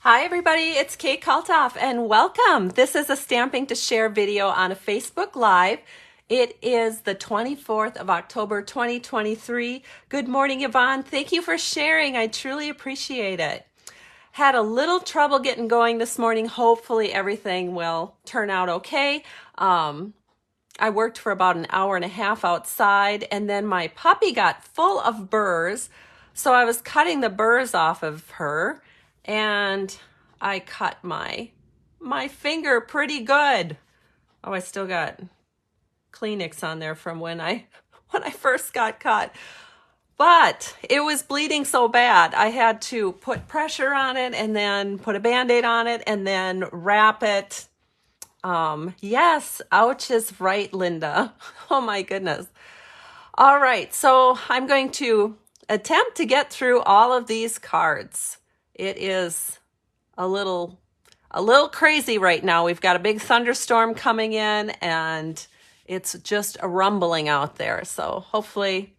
Hi everybody, it's Kate Kaltoff and welcome. This is a Stamping to Share video on a Facebook Live. It is the 24th of October 2023. Good morning, Yvonne. Thank you for sharing. I truly appreciate it. Had a little trouble getting going this morning. Hopefully everything will turn out okay. I worked for about an hour and a half outside and then my puppy got full of burrs. So I was cutting the burrs off of her and I cut my finger pretty good. Oh, I still got Kleenex on there from when I first got cut. But it was bleeding so bad, I had to put pressure on it and then put a Band-Aid on it and then wrap it. Yes, ouch is right, Linda. Oh my goodness. All right, so I'm going to attempt to get through all of these cards. It is a little crazy right now. We've got a big thunderstorm coming in and it's just a rumbling out there. So hopefully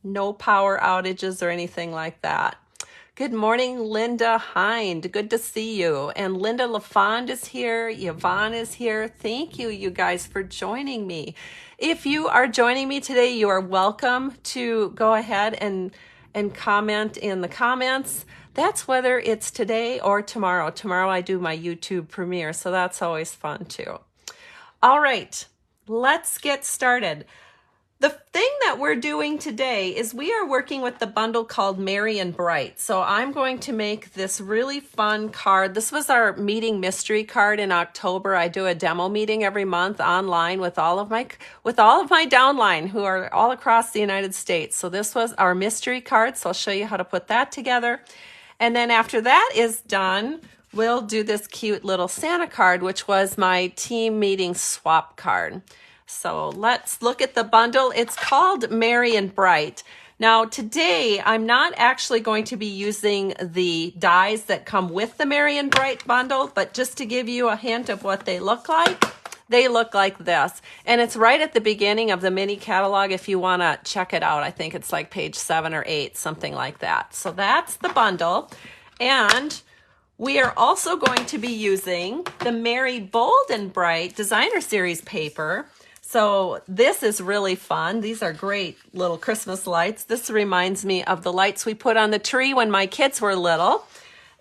no power outages or anything like that. Good morning, Linda Hind. Good to see you. And Linda LaFond is here. Yvonne is here. Thank you, you guys, for joining me. If you are joining me today, you are welcome to go ahead and comment in the comments. That's whether it's today or tomorrow. Tomorrow I do my YouTube premiere, so that's always fun too. All right, let's get started. The thing that we're doing today is we are working with the bundle called Merry and Bright. So I'm going to make this really fun card. This was our meeting mystery card in October. I do a demo meeting every month online with all of my downline who are all across the United States. So this was our mystery card. So I'll show you how to put that together. And then after that is done, we'll do this cute little Santa card, which was my team meeting swap card. So let's look at the bundle. It's called Merry and Bright. Now today, I'm not actually going to be using the dies that come with the Merry and Bright bundle, but just to give you a hint of what they look like this. And it's right at the beginning of the mini catalog if you want to check it out. I think it's like page 7 or 8, something like that. So that's the bundle. And we are also going to be using the Merry Bold and Bright Designer Series paper. So this is really fun. These are great little Christmas lights. This reminds me of the lights we put on the tree when my kids were little.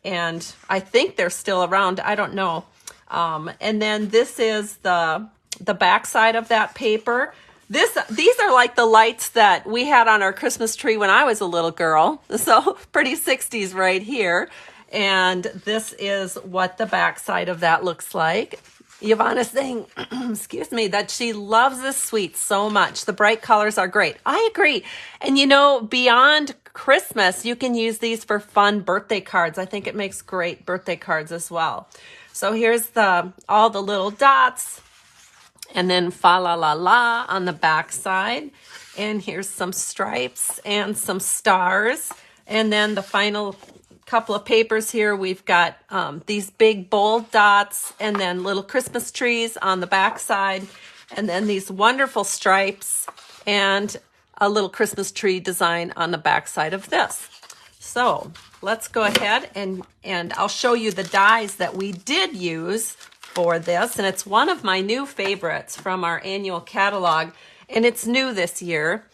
And I think they're still around. I don't know. And then this is the back side of that paper. These are like the lights that we had on our Christmas tree when I was a little girl. So pretty 60s right here. And this is what the back side of that looks like. Yvonne is saying, excuse me, that she loves this suite so much. The bright colors are great. I agree. And you know, beyond Christmas, you can use these for fun birthday cards. I think it makes great birthday cards as well. So here's all the little dots and then fa la la la on the back side. And here's some stripes and some stars. And then the final couple of papers here, we've got these big bold dots and then little Christmas trees on the back side, and then these wonderful stripes and a little Christmas tree design on the back side of this. So let's go ahead and I'll show you the dies that we did use for this, and it's one of my new favorites from our annual catalog, and it's new this year.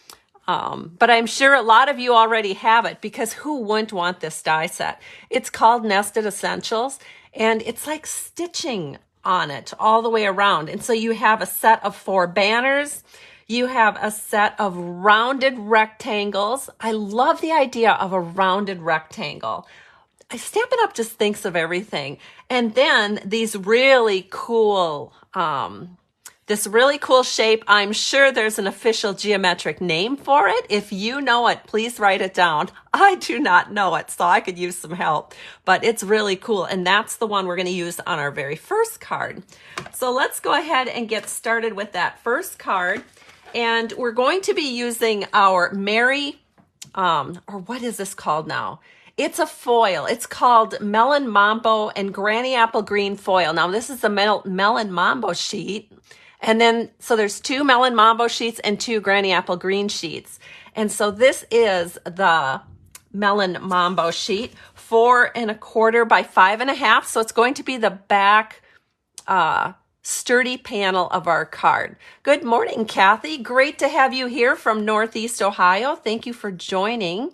But I'm sure a lot of you already have it because who wouldn't want this die set? It's called Nested Essentials and it's like stitching on it all the way around. And so you have a set of 4 banners. You have a set of rounded rectangles. I love the idea of a rounded rectangle. Stampin' Up just thinks of everything. And then these really cool, this really cool shape. I'm sure there's an official geometric name for it. If you know it, please write it down. I do not know it, so I could use some help, but it's really cool. And that's the one we're going to use on our very first card. So let's go ahead and get started with that first card. And we're going to be using our Merry, or what is this called now? It's a foil. It's called Melon Mambo and Granny Apple Green foil. Now this is a Melon Mambo sheet. And then, so there's 2 Melon Mambo sheets and 2 Granny Apple Green sheets. And so this is the Melon Mambo sheet. 4¼ by 5½. So it's going to be the back sturdy panel of our card. Good morning, Kathy. Great to have you here from Northeast Ohio. Thank you for joining.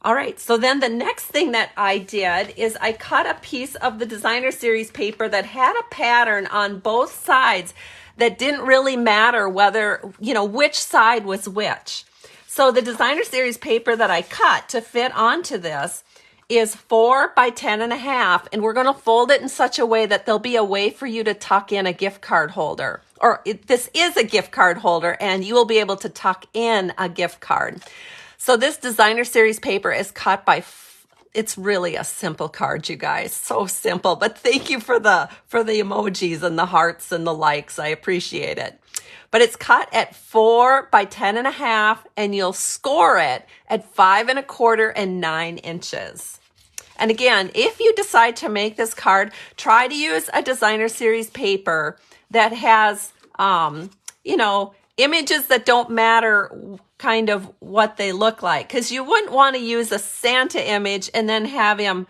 All right, so then the next thing that I did is I cut a piece of the Designer Series paper that had a pattern on both sides that didn't really matter whether, which side was which. So the Designer Series paper that I cut to fit onto this is 4 by 10½, and we're going to fold it in such a way that there'll be a way for you to tuck in a gift card holder. This is a gift card holder, and you will be able to tuck in a gift card. So this Designer Series paper is cut by, it's really a simple card, you guys. So simple, but thank you for the emojis and the hearts and the likes. I appreciate it. But it's cut at 4 by 10½, and you'll score it at 5¼ and 9 inches. And again, if you decide to make this card, try to use a Designer Series paper that has, images that don't matter kind of what they look like, because you wouldn't want to use a Santa image and then have him,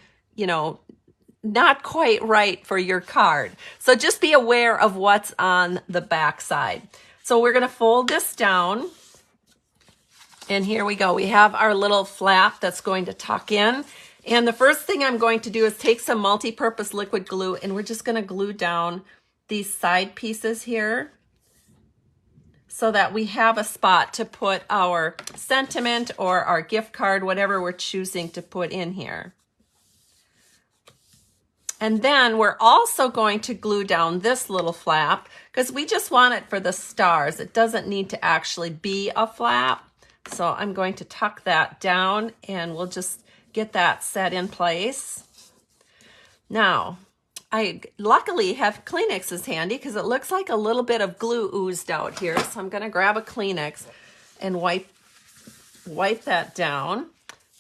not quite right for your card. So just be aware of what's on the back side. So we're going to fold this down, and here we go. We have our little flap that's going to tuck in. And the first thing I'm going to do is take some multi-purpose liquid glue, and we're just going to glue down these side pieces here so that we have a spot to put our sentiment or our gift card, whatever we're choosing to put in here. And then we're also going to glue down this little flap because we just want it for the stars. It doesn't need to actually be a flap. So I'm going to tuck that down, and we'll just get that set in place. Now, I luckily have Kleenexes handy because it looks like a little bit of glue oozed out here. So I'm going to grab a Kleenex and wipe that down.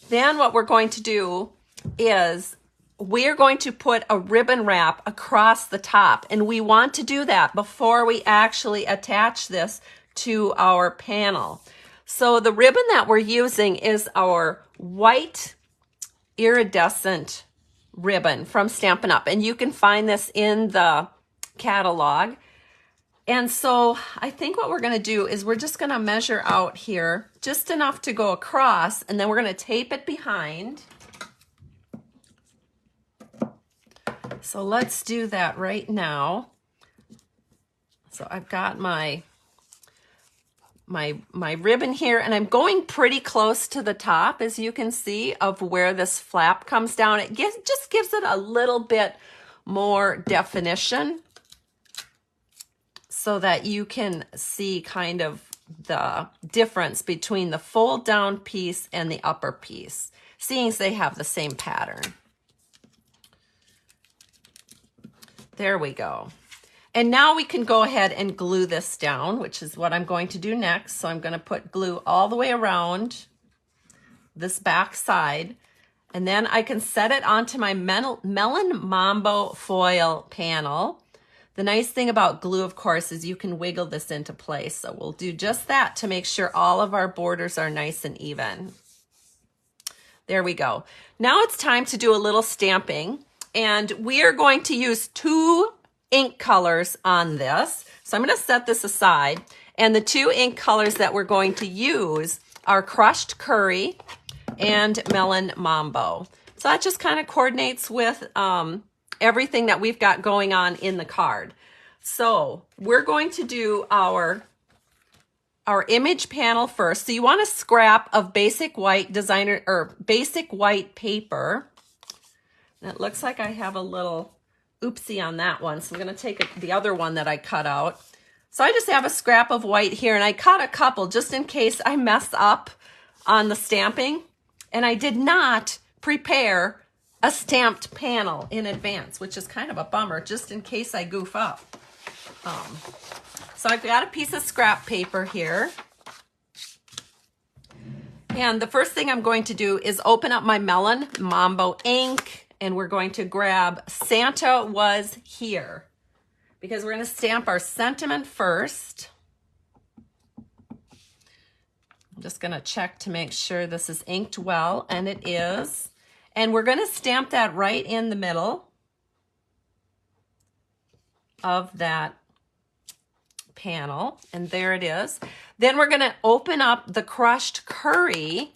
Then what we're going to do is we're going to put a ribbon wrap across the top, and we want to do that before we actually attach this to our panel. So the ribbon that we're using is our white iridescent ribbon from Stampin' Up, and you can find this in the catalog. And so I think what we're going to do is we're just going to measure out here just enough to go across, and then we're going to tape it behind. So let's do that right now. So I've got my ribbon here, and I'm going pretty close to the top, as you can see, of where this flap comes down. It just gives it a little bit more definition so that you can see kind of the difference between the fold down piece and the upper piece, seeing as they have the same pattern. There we go. And now we can go ahead and glue this down, which is what I'm going to do next. So I'm going to put glue all the way around this back side, and then I can set it onto my Melon Mambo foil panel. The nice thing about glue, of course, is you can wiggle this into place. So we'll do just that to make sure all of our borders are nice and even. There we go. Now it's time to do a little stamping, and we are going to use 2 ink colors on this. So I'm going to set this aside, and the 2 ink colors that we're going to use are Crushed Curry and Melon Mambo. So that just kind of coordinates with everything that we've got going on in the card. So we're going to do our image panel first. So you want a scrap of basic white basic white paper. And it looks like I have a little oopsie on that one. So I'm going to take the other one that I cut out. So I just have a scrap of white here, and I cut a couple just in case I mess up on the stamping. And I did not prepare a stamped panel in advance, which is kind of a bummer, just in case I goof up. So I've got a piece of scrap paper here. And the first thing I'm going to do is open up my Melon Mambo ink, and we're going to grab Santa Was Here, because we're going to stamp our sentiment first. I'm just going to check to make sure this is inked well, and it is. And we're going to stamp that right in the middle of that panel. And there it is. Then we're going to open up the crushed curry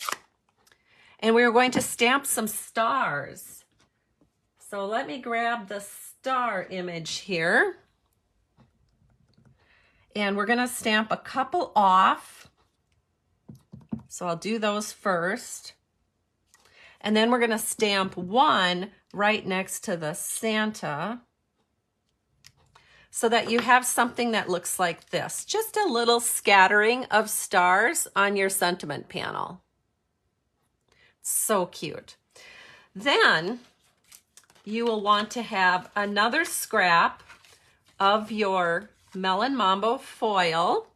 and we're going to stamp some stars. So let me grab the star image here. And we're going to stamp a couple off. So I'll do those first. And then we're going to stamp one right next to the Santa so that you have something that looks like this. Just a little scattering of stars on your sentiment panel. So cute. Then you will want to have another scrap of your Melon Mambo foil.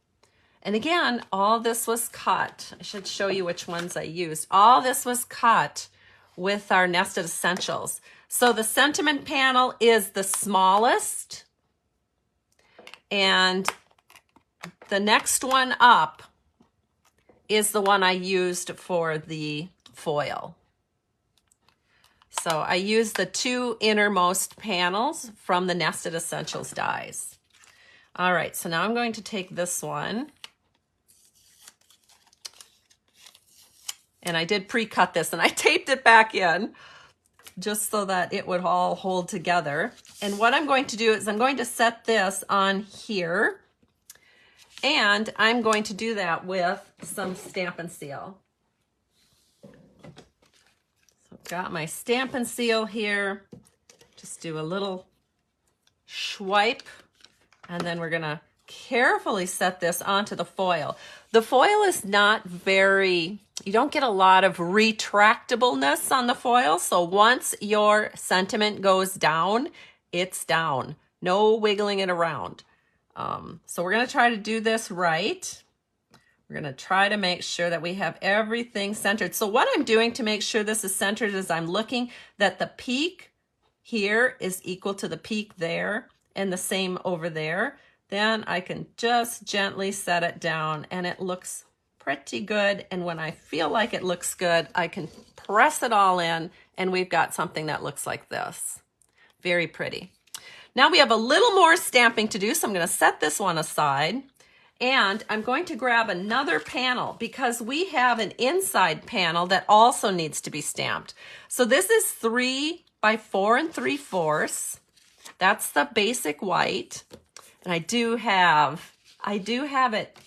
And again, all this was cut. I should show you which ones I used. All this was cut with our Nested Essentials. So the sentiment panel is the smallest, and the next one up is the one I used for the foil. So I used the two innermost panels from the Nested Essentials dies. All right, so now I'm going to take this one. And I did pre-cut this and I taped it back in just so that it would all hold together. And what I'm going to do is I'm going to set this on here, and I'm going to do that with some Stampin' Seal. So I've got my Stampin' Seal here. Just do a little swipe, and then we're gonna carefully set this onto the foil. The foil is not very, you don't get a lot of retractableness on the foil. So once your sentiment goes down, it's down. No wiggling it around. So we're going to try to do this right. We're going to try to make sure that we have everything centered. So what I'm doing to make sure this is centered is I'm looking that the peak here is equal to the peak there and the same over there. Then I can just gently set it down and it looks pretty good. And when I feel like it looks good, I can press it all in and we've got something that looks like this. Very pretty. Now we have a little more stamping to do, so I'm going to set this one aside. And I'm going to grab another panel because we have an inside panel that also needs to be stamped. So this is 3 by 4 3/4. That's the basic white. And I do have it,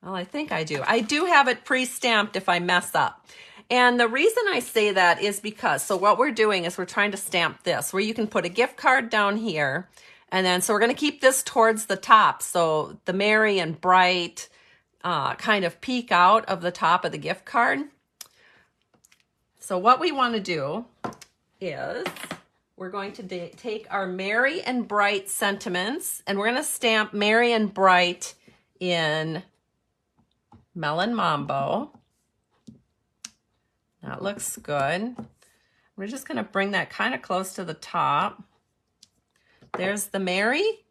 well, I think I do. I do have it pre-stamped if I mess up. And the reason I say that is because, so what we're doing is we're trying to stamp this, where you can put a gift card down here. And then, so we're going to keep this towards the top. So the merry and bright kind of peek out of the top of the gift card. So what we want to do is we're going to take our merry and bright sentiments and we're going to stamp merry and bright in Melon Mambo. That looks good. We're just going to bring that kind of close to the top. There's the merry.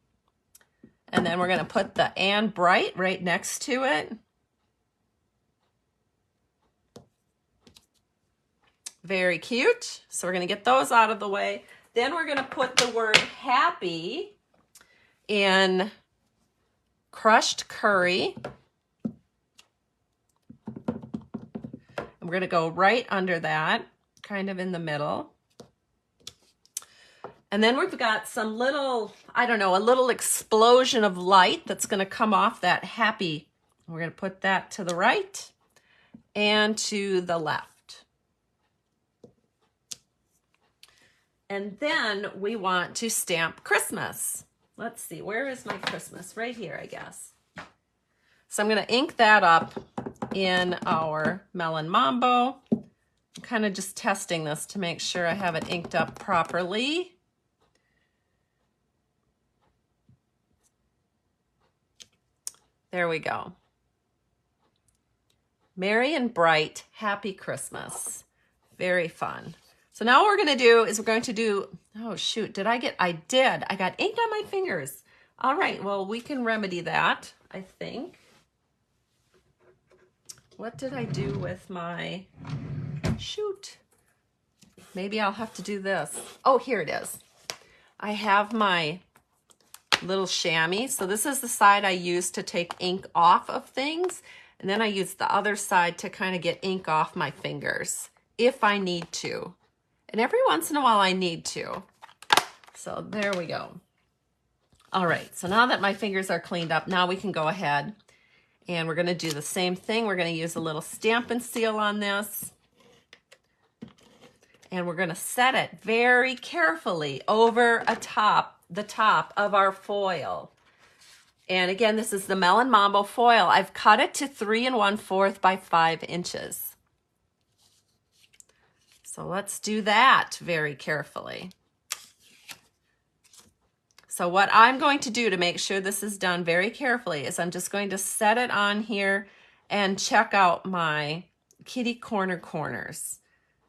And then we're going to put the and bright right next to it. Very cute. So we're going to get those out of the way. Then we're going to put the word happy in crushed curry. And we're going to go right under that, kind of in the middle. And then we've got some little, I don't know, a little explosion of light that's going to come off that happy. We're going to put that to the right and to the left. And then we want to stamp Christmas. Let's see, where is my Christmas? Right here, I guess. So I'm going to ink that up in our Melon Mambo. I'm kind of just testing this to make sure I have it inked up properly. There we go. Merry and bright, happy Christmas. Very fun. So now what we're going to do is we're going to do, oh shoot, I got ink on my fingers. All right, well, we can remedy that, I think. What did I do with my, shoot. maybe I'll have to do this. Oh, here it is. I have my little chamois. So this is the side I use to take ink off of things. And then I use the other side to kind of get ink off my fingers if I need to. And every once in a while I need to. So there we go. All right, so now that my fingers are cleaned up, now we can go ahead and we're gonna do the same thing. We're gonna use a little Stampin' Seal on this. And we're gonna set it very carefully over the top of our foil. And again, this is the Melon Mambo foil. I've cut it to 3 1/4 by 5 inches. So let's do that very carefully. So what I'm going to do to make sure this is done very carefully is I'm just going to set it on here and check out my kitty corners.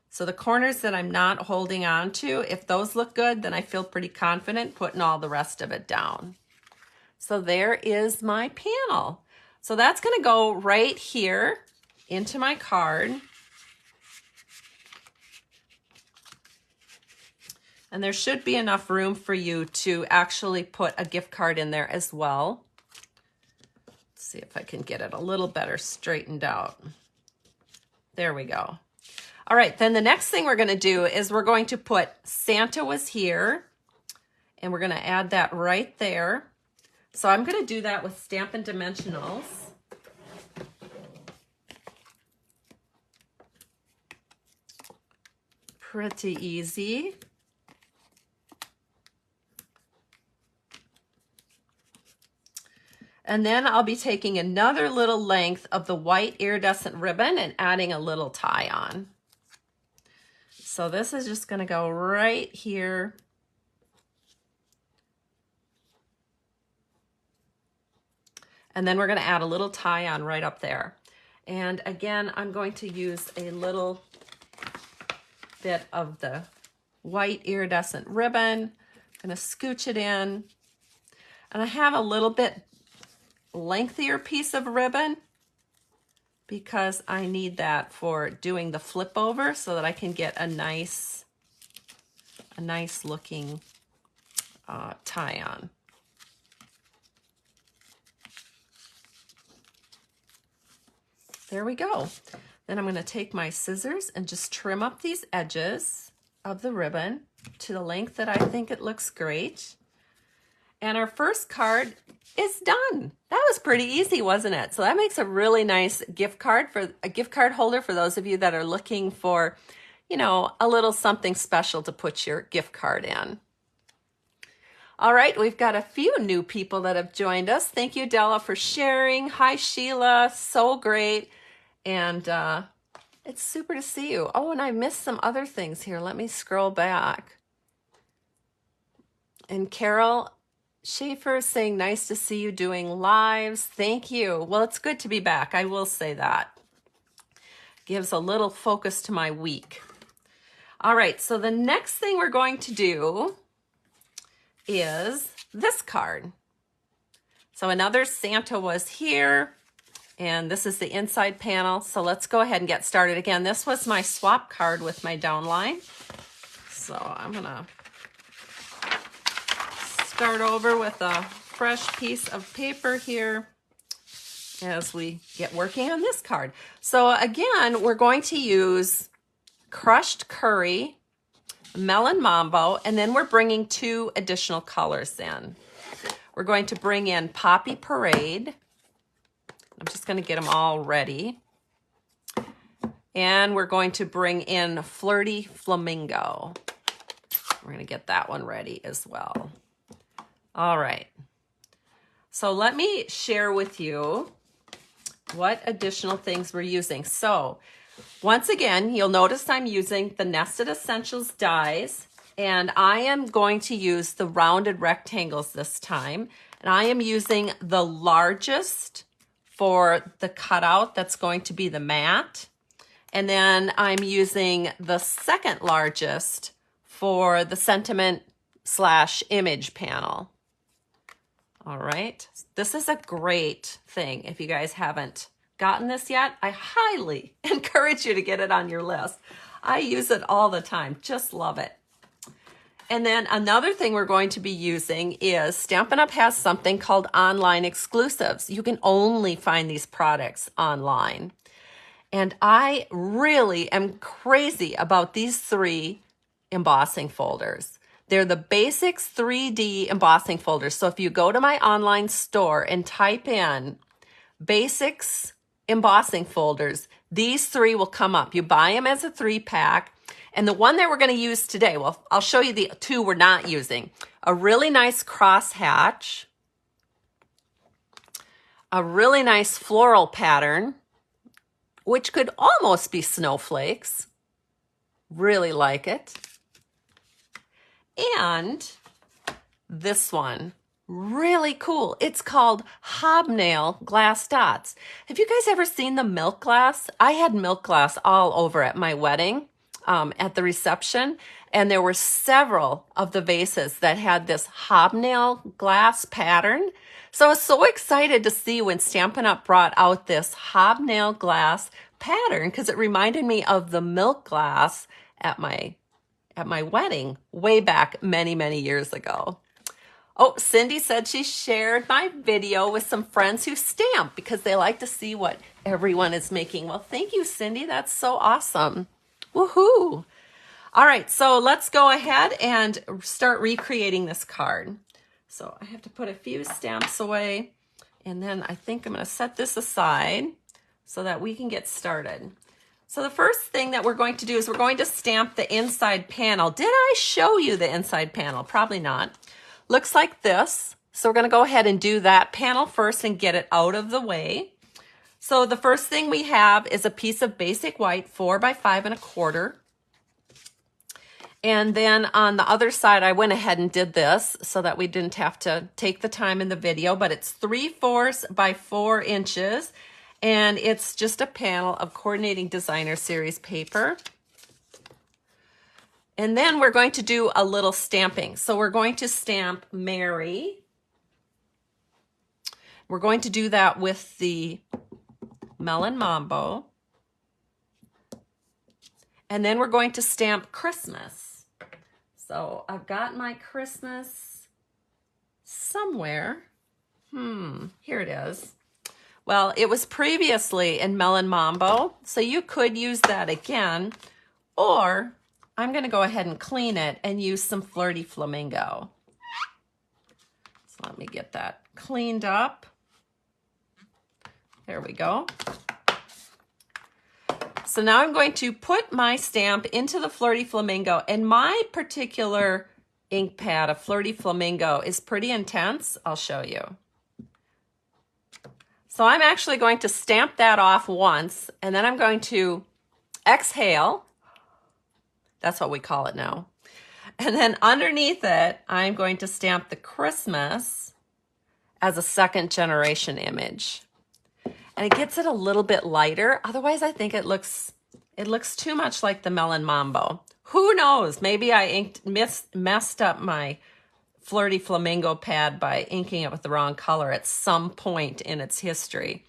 So the corners that I'm not holding on to, if those look good, then I feel pretty confident putting all the rest of it down. So there is my panel. So that's going to go right here into my card. And there should be enough room for you to actually put a gift card in there as well. Let's see if I can get it a little better straightened out. There we go. All right, then the next thing we're going to do is we're going to put Santa was here, and we're going to add that right there. So I'm going to do that with Stampin' Dimensionals. Pretty easy. And then I'll be taking another little length of the white iridescent ribbon and adding a little tie on. So this is just going to go right here. And then we're going to add a little tie on right up there. And again, I'm going to use a little bit of the white iridescent ribbon. I'm going to scooch it in. And I have a little bit lengthier piece of ribbon because I need that for doing the flip over so that I can get a nice looking tie on. There we go. Then I'm going to take my scissors and just trim up these edges of the ribbon to the length that I think it looks great. And our first card is done. That was pretty easy, wasn't it? So that makes a really nice gift card for a gift card holder for those of you that are looking for, you know, a little something special to put your gift card in. All right, we've got a few new people that have joined us. Thank you, Della, for sharing. Hi, Sheila. So great. And it's super to see you. Oh, and I missed some other things here. Let me scroll back. And Carol Schaefer is saying, nice to see you doing lives. Thank you. Well, it's good to be back. I will say that. Gives a little focus to my week. All right, so the next thing we're going to do is this card. So another Santa was here, and this is the inside panel. So let's go ahead and get started. Again, this was my swap card with my downline. So I'm gonna start over with a fresh piece of paper here as we get working on this card. So again, we're going to use crushed curry, melon mambo, and then we're bringing 2 additional colors in. We're going to bring in Poppy Parade. I'm just going to get them all ready. And we're going to bring in Flirty Flamingo. We're going to get that one ready as well. All right. So let me share with you what additional things we're using. So once again, you'll notice I'm using the Nested Essentials dies, and I am going to use the rounded rectangles this time. And I am using the largest for the cutout that's going to be the mat. And then I'm using the second largest for the sentiment/image panel. All right, this is a great thing. If you guys haven't gotten this yet, I highly encourage you to get it on your list. I use it all the time. Just love it. And then another thing we're going to be using is Stampin' Up! Has something called online exclusives. You can only find these products online. And I really am crazy about these 3 embossing folders. They're the Basics 3D embossing folders. So if you go to my online store and type in Basics embossing folders, these 3 will come up. You buy them as a 3-pack. And the one that we're going to use today, well, I'll show you the 2 we're not using. A really nice crosshatch, a really nice floral pattern, which could almost be snowflakes. Really like it. And this one, really cool. It's called Hobnail Glass Dots. Have you guys ever seen the milk glass? I had milk glass all over at my wedding, at the reception, and there were several of the vases that had this hobnail glass pattern. So I was so excited to see when Stampin' Up! Brought out this hobnail glass pattern because it reminded me of the milk glass at my wedding way back many, many years ago. Oh, Cindy said she shared my video with some friends who stamp because they like to see what everyone is making. Well, thank you, Cindy. That's so awesome. Woohoo! All right, so let's go ahead and start recreating this card. So I have to put a few stamps away, and then I think I'm going to set this aside so that we can get started. So the first thing that we're going to do is we're going to stamp the inside panel. Did I show you the inside panel? Probably not. Looks like this. So we're going to go ahead and do that panel first and get it out of the way. So the first thing we have is a piece of basic white, 4 by 5 1/4. And then on the other side, I went ahead and did this so that we didn't have to take the time in the video, but it's 3/4 by 4 inches. And it's just a panel of Coordinating Designer Series paper. And then we're going to do a little stamping. So we're going to stamp Mary. We're going to do that with the Melon Mambo. And then we're going to stamp Christmas. So I've got my Christmas somewhere. Here it is. Well, it was previously in Melon Mambo, so you could use that again, or I'm going to go ahead and clean it and use some Flirty Flamingo. So let me get that cleaned up. There we go. So now I'm going to put my stamp into the Flirty Flamingo, and my particular ink pad of Flirty Flamingo is pretty intense. I'll show you. So I'm actually going to stamp that off once, and then I'm going to exhale. That's what we call it now. And then underneath it, I'm going to stamp the Christmas as a 2nd generation image. And it gets it a little bit lighter. Otherwise, I think it looks too much like the Melon Mambo. Who knows? Maybe I messed up my Flirty Flamingo pad by inking it with the wrong color at some point in its history.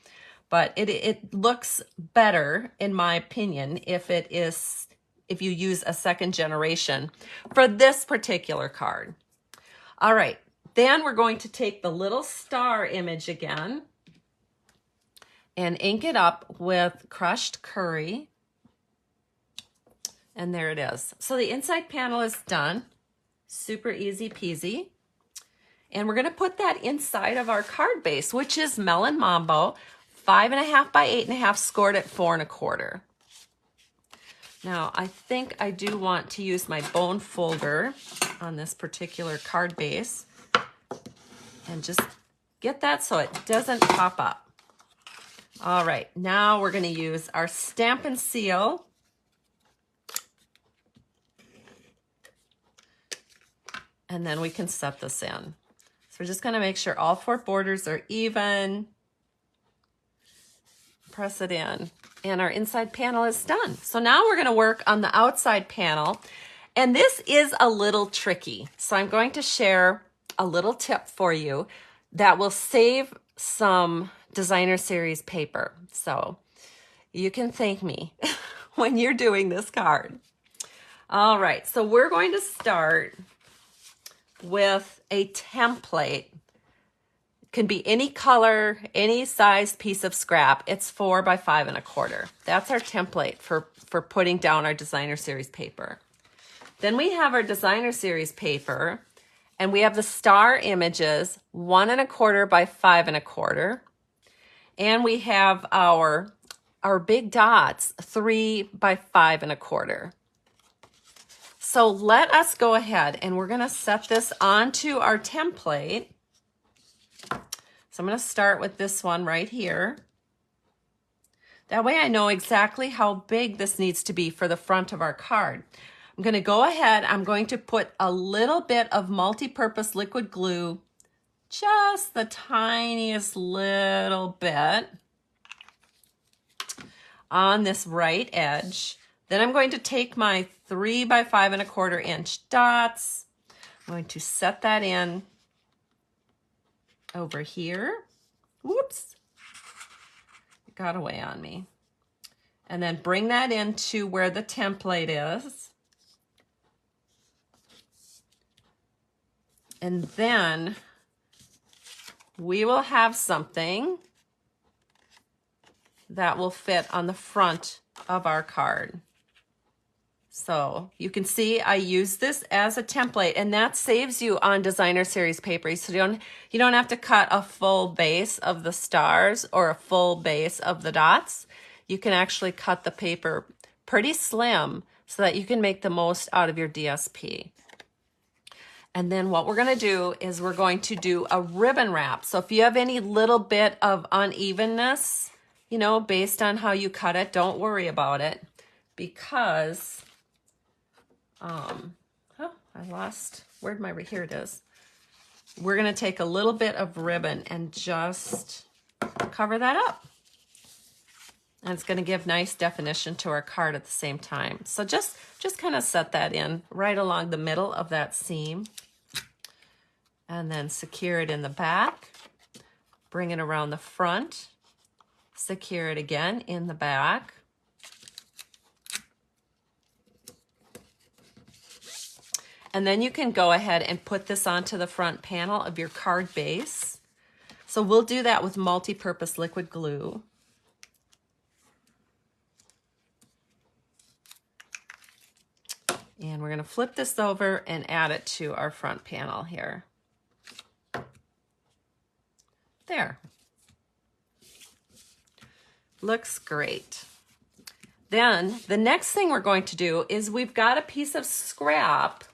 But it looks better, in my opinion, if you use a 2nd generation for this particular card. All right, then we're going to take the little star image again and ink it up with crushed curry. And there it is. So the inside panel is done. Super easy peasy. And we're going to put that inside of our card base, which is Melon Mambo, 5.5 by 8.5, scored at 4 1/4. Now, I think I do want to use my bone folder on this particular card base and just get that so it doesn't pop up. All right, now we're going to use our Stampin' Seal. And then we can set this in. So we're just going to make sure all 4 borders are even. Press it in. And our inside panel is done. So now we're going to work on the outside panel. And this is a little tricky. So I'm going to share a little tip for you that will save some Designer Series paper. So you can thank me when you're doing this card. All right, so we're going to start with a template. It can be any color, any size piece of scrap. It's 4 by 5 1/4. That's our template for putting down our designer series paper. Then we have our designer series paper, and we have the star images 1 1/4 by 5 1/4. And we have our big dots 3 by 5 1/4. So let us go ahead and we're going to set this onto our template. So I'm going to start with this one right here. That way I know exactly how big this needs to be for the front of our card. I'm going to go ahead, I'm going to put a little bit of multi-purpose liquid glue, just the tiniest little bit, on this right edge. Then I'm going to take my 3 by 5 1/4 inch dots. I'm going to set that in over here. Whoops, it got away on me. And then bring that into where the template is. And then we will have something that will fit on the front of our card. So you can see I use this as a template, and that saves you on designer series paper. So you don't have to cut a full base of the stars or a full base of the dots. You can actually cut the paper pretty slim so that you can make the most out of your DSP. And then what we're going to do is we're going to do a ribbon wrap. So if you have any little bit of unevenness, you know, based on how you cut it, don't worry about it, because here it is. We're going to take a little bit of ribbon and just cover that up. And it's going to give nice definition to our card at the same time. So just kind of set that in right along the middle of that seam. And then secure it in the back. Bring it around the front. Secure it again in the back. And then you can go ahead and put this onto the front panel of your card base. So we'll do that with multi-purpose liquid glue. And we're going to flip this over and add it to our front panel here. There. Looks great. Then the next thing we're going to do is we've got a piece of scrap,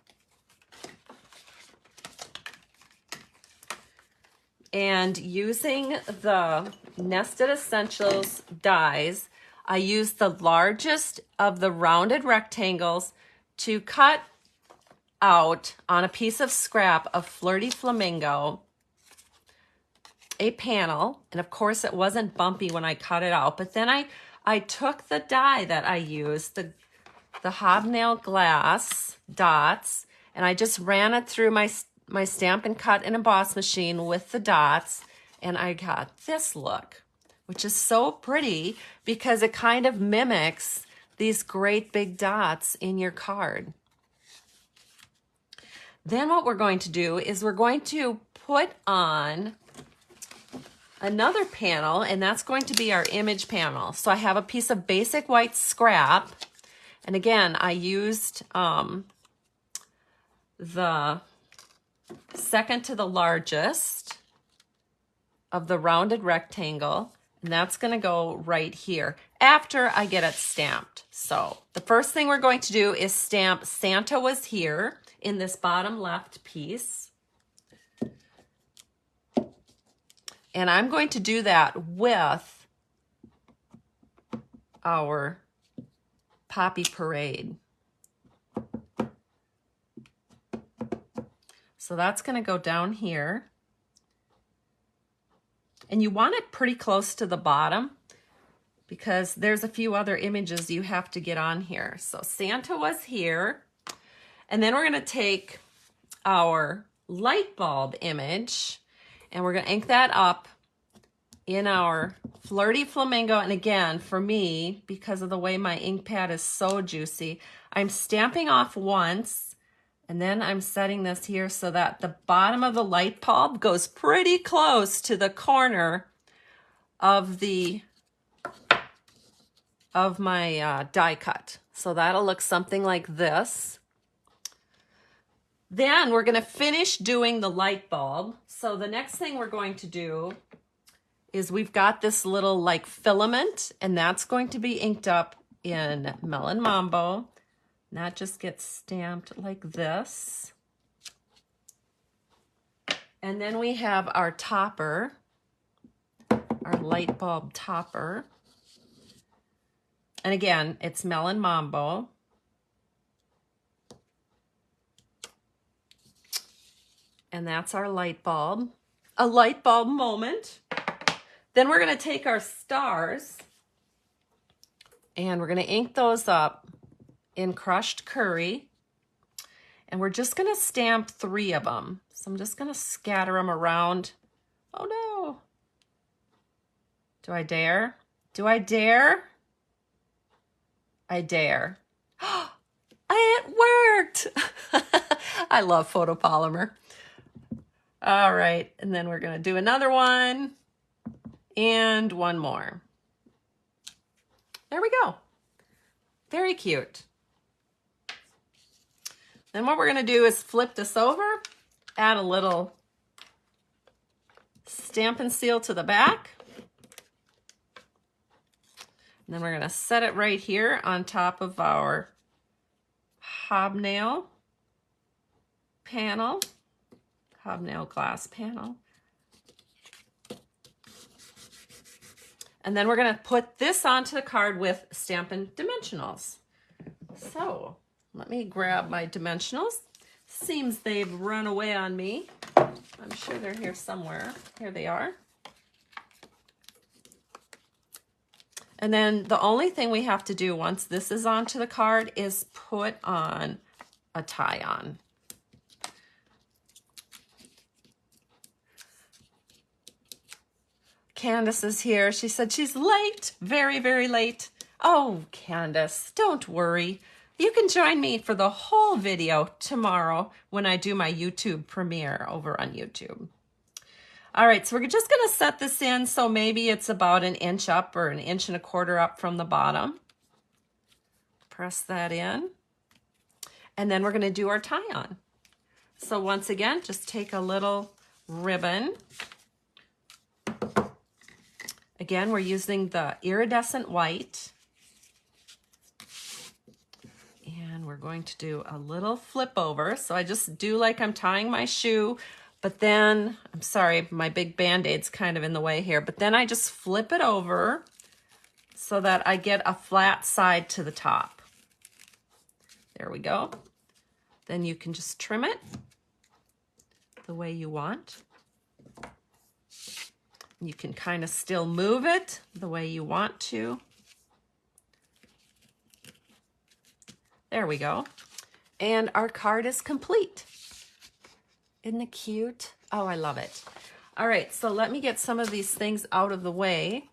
and using the Nested Essentials dies, I used the largest of the rounded rectangles to cut out on a piece of scrap of Flirty Flamingo a panel. And of course it wasn't bumpy when I cut it out, but then I took the die that I used, the hobnail glass dots, and I just ran it through my Stampin' Cut and Emboss machine with the dots, and I got this look, which is so pretty because it kind of mimics these great big dots in your card. Then what we're going to do is we're going to put on another panel, and that's going to be our image panel. So I have a piece of basic white scrap, and again, I used the second to the largest of the rounded rectangle, and that's going to go right here after I get it stamped. So the first thing we're going to do is stamp Santa Was Here in this bottom left piece. And I'm going to do that with our Poppy Parade. So that's going to go down here. And you want it pretty close to the bottom because there's a few other images you have to get on here. So Santa Was Here. And then we're going to take our light bulb image and we're going to ink that up in our Flirty Flamingo. And again, for me, because of the way my ink pad is so juicy, I'm stamping off once, and then I'm setting this here so that the bottom of the light bulb goes pretty close to the corner of my die cut. So that'll look something like this. Then we're going to finish doing the light bulb. So the next thing we're going to do is we've got this little like filament, and that's going to be inked up in Melon Mambo. And that just gets stamped like this. And then we have our topper, our light bulb topper. And again, it's Melon Mambo. And that's our light bulb. A light bulb moment. Then we're going to take our stars and we're going to ink those up in crushed curry. And we're just going to stamp 3 of them. So I'm just going to scatter them around. Oh no. Do I dare? Do I dare? I dare. It worked. I love photopolymer. All right, and then we're going to do another one and one more. There we go. Very cute. Then what we're going to do is flip this over, add a little Stampin' Seal to the back. And then we're going to set it right here on top of our hobnail panel. Hobnail glass panel. And then we're going to put this onto the card with Stampin' Dimensionals. So let me grab my dimensionals. Seems they've run away on me. I'm sure they're here somewhere. Here they are. And then the only thing we have to do once this is onto the card is put on a tie-on. Candace is here. She said she's late, very, very late. Oh, Candace, don't worry. You can join me for the whole video tomorrow when I do my YouTube premiere over on YouTube. All right, so we're just going to set this in so maybe it's about 1 inch up or 1.25 inches up from the bottom. Press that in. And then we're going to do our tie-on. So once again, just take a little ribbon. Again, we're using the iridescent white. And we're going to do a little flip over. So I just do like I'm tying my shoe, but then, I'm sorry, my big Band-Aid's kind of in the way here, but then I just flip it over so that I get a flat side to the top. There we go. Then you can just trim it the way you want. You can kind of still move it the way you want to. There we go. And our card is complete. Isn't it cute? Oh, I love it. All right, so let me get some of these things out of the way.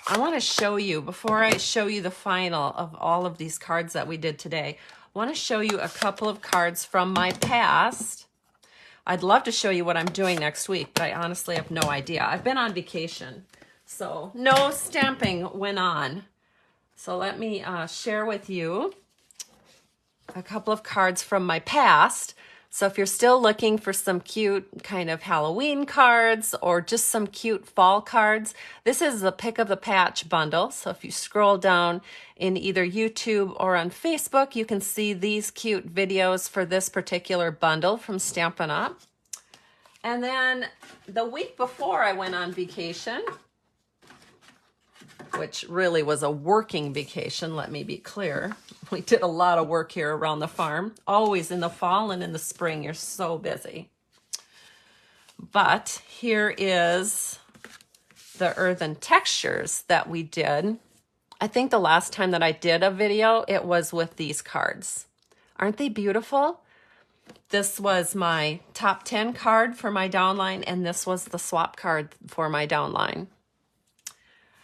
I want to show you, before I show you the final of all of these cards that we did today, I want to show you a couple of cards from my past. I'd love to show you what I'm doing next week, but I honestly have no idea. I've been on vacation, so no stamping went on. So let me share with you a couple of cards from my past. So if you're still looking for some cute kind of Halloween cards or just some cute fall cards, this is the Pick of the Patch bundle. So if you scroll down in either YouTube or on Facebook, you can see these cute videos for this particular bundle from Stampin' Up. And then the week before I went on vacation, which really was a working vacation, let me be clear. We did a lot of work here around the farm. Always in the fall and in the spring, you're so busy. But here is the earthen textures that we did. I think the last time that I did a video, it was with these cards. Aren't they beautiful? This was my top 10 card for my downline, and this was the swap card for my downline.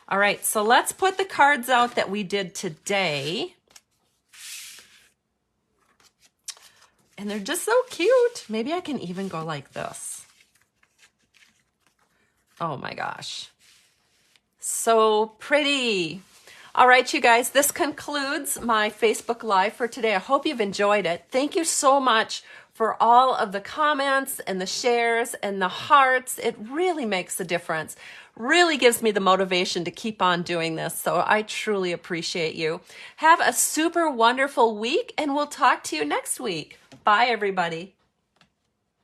All right, so let's put the cards out that we did today. And they're just so cute. Maybe I can even go like this. Oh my gosh. So pretty. All right, you guys, this concludes my Facebook Live for today. I hope you've enjoyed it. Thank you so much for all of the comments and the shares and the hearts. It really makes a difference. Really gives me the motivation to keep on doing this. So I truly appreciate you. Have a super wonderful week, and we'll talk to you next week. Bye, everybody.